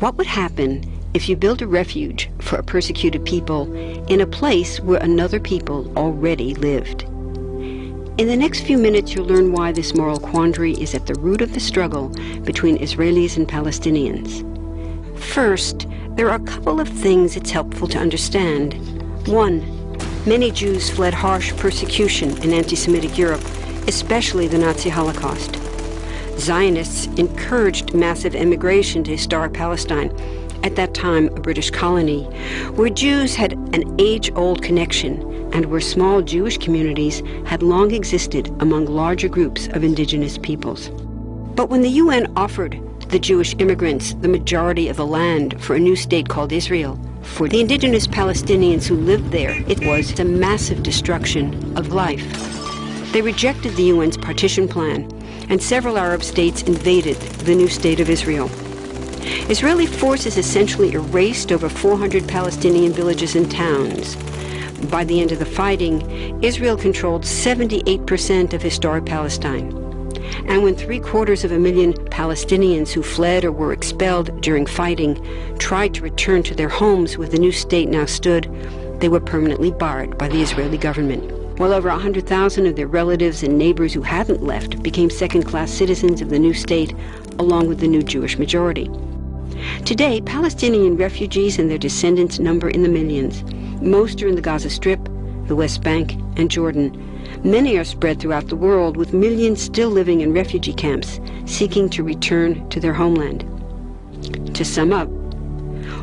What would happen if you built a refuge for a persecuted people in a place where another people already lived? In the next few minutes, you'll learn why this moral quandary is at the root of the struggle between Israelis and Palestinians. First, there are a couple of things it's helpful to understand. One, many Jews fled harsh persecution in anti-Semitic Europe, especially the Nazi Holocaust. Zionists encouraged massive immigration to historic Palestine, at that time a British colony, where Jews had an age-old connection and where small Jewish communities had long existed among larger groups of indigenous peoples. But when the UN offered the Jewish immigrants the majority of the land for a new state called Israel, for the indigenous Palestinians who lived there, it was a massive destruction of life. They rejected the UN's partition plan, and several Arab states invaded the new state of Israel. Israeli forces essentially erased over 400 Palestinian villages and towns. By the end of the fighting, Israel controlled 78% of historic Palestine. And when 750,000 Palestinians who fled or were expelled during fighting tried to return to their homes where the new state now stood, they were permanently barred by the Israeli government. While over 100,000 of their relatives and neighbors who hadn't left became second-class citizens of the new state, along with the new Jewish majority. Today, Palestinian refugees and their descendants number in the millions. Most are in the Gaza Strip, the West Bank, and Jordan. Many are spread throughout the world, with millions still living in refugee camps, seeking to return to their homeland. To sum up,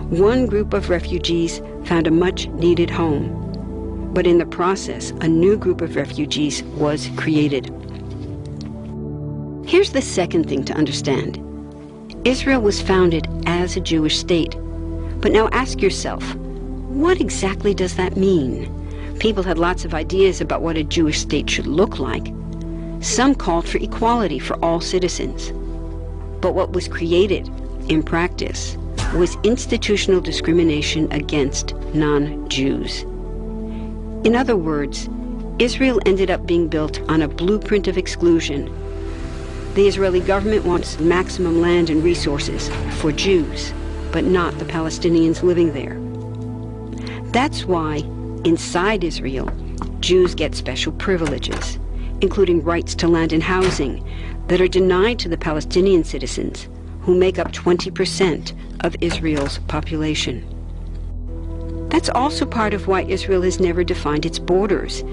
one group of refugees found a much-needed home, but in the process, a new group of refugees was created. Here's the second thing to understand. Israel was founded as a Jewish state. But now ask yourself, what exactly does that mean? People had lots of ideas about what a Jewish state should look like. Some called for equality for all citizens. But what was created, in practice, was institutional discrimination against non-Jews. In other words, Israel ended up being built on a blueprint of exclusion. The Israeli government wants maximum land and resources for Jews, but not the Palestinians living there. That's why, inside Israel, Jews get special privileges, including rights to land and housing, that are denied to the Palestinian citizens, who make up 20% of Israel's population. That's also part of why Israel has never defined its borders.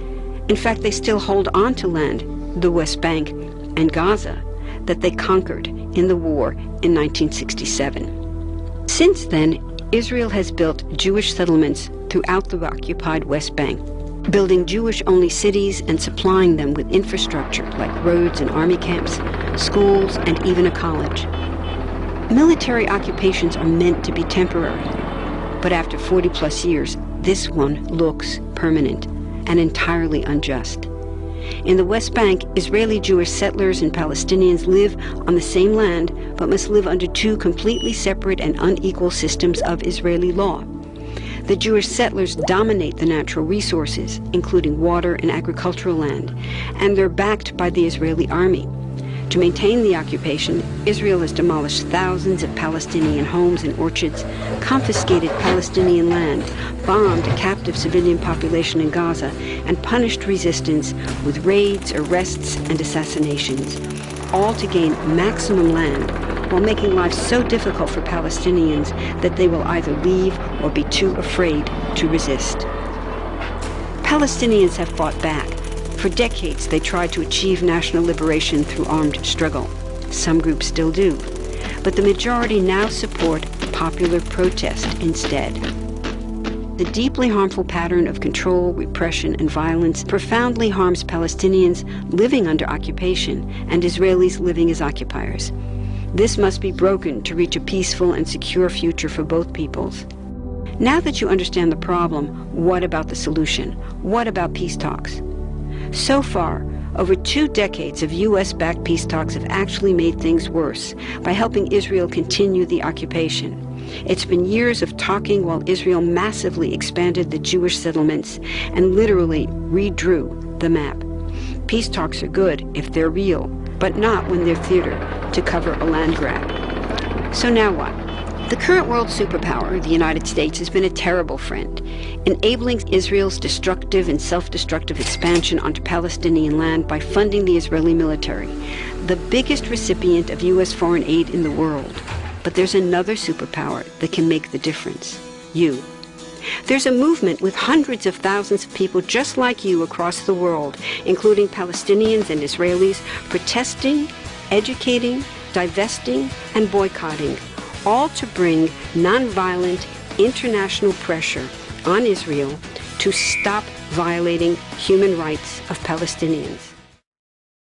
In fact, they still hold on to land, the West Bank and Gaza, that they conquered in the war in 1967. Since then, Israel has built Jewish settlements throughout the occupied West Bank, building Jewish-only cities and supplying them with infrastructure like roads and army camps, schools, and even a college. Military occupations are meant to be temporary, but after 40-plus years, this one looks permanent and entirely unjust. In the West Bank, Israeli Jewish settlers and Palestinians live on the same land, but must live under two completely separate and unequal systems of Israeli law. The Jewish settlers dominate the natural resources, including water and agricultural land, and they're backed by the Israeli army. To maintain the occupation, Israel has demolished thousands of Palestinian homes and orchards, confiscated Palestinian land, bombed a captive civilian population in Gaza, and punished resistance with raids, arrests, and assassinations, all to gain maximum land, while making life so difficult for Palestinians that they will either leave or be too afraid to resist. Palestinians have fought back. For decades, they tried to achieve national liberation through armed struggle. Some groups still do. But the majority now support popular protest instead. The deeply harmful pattern of control, repression, and violence profoundly harms Palestinians living under occupation and Israelis living as occupiers. This must be broken to reach a peaceful and secure future for both peoples. Now that you understand the problem, what about the solution? What about peace talks? So far, over 2 decades of U.S.-backed peace talks have actually made things worse by helping Israel continue the occupation. It's been years of talking while Israel massively expanded the Jewish settlements and literally redrew the map. Peace talks are good if they're real, but not when they're theater to cover a land grab. So now what? The current world superpower, the United States, has been a terrible friend, enabling Israel's destructive and self-destructive expansion onto Palestinian land by funding the Israeli military, the biggest recipient of U.S. foreign aid in the world. But there's another superpower that can make the difference: you. There's a movement with hundreds of thousands of people just like you across the world, including Palestinians and Israelis, protesting, educating, divesting, and boycotting, all to bring nonviolent international pressure on Israel to stop violating human rights of Palestinians.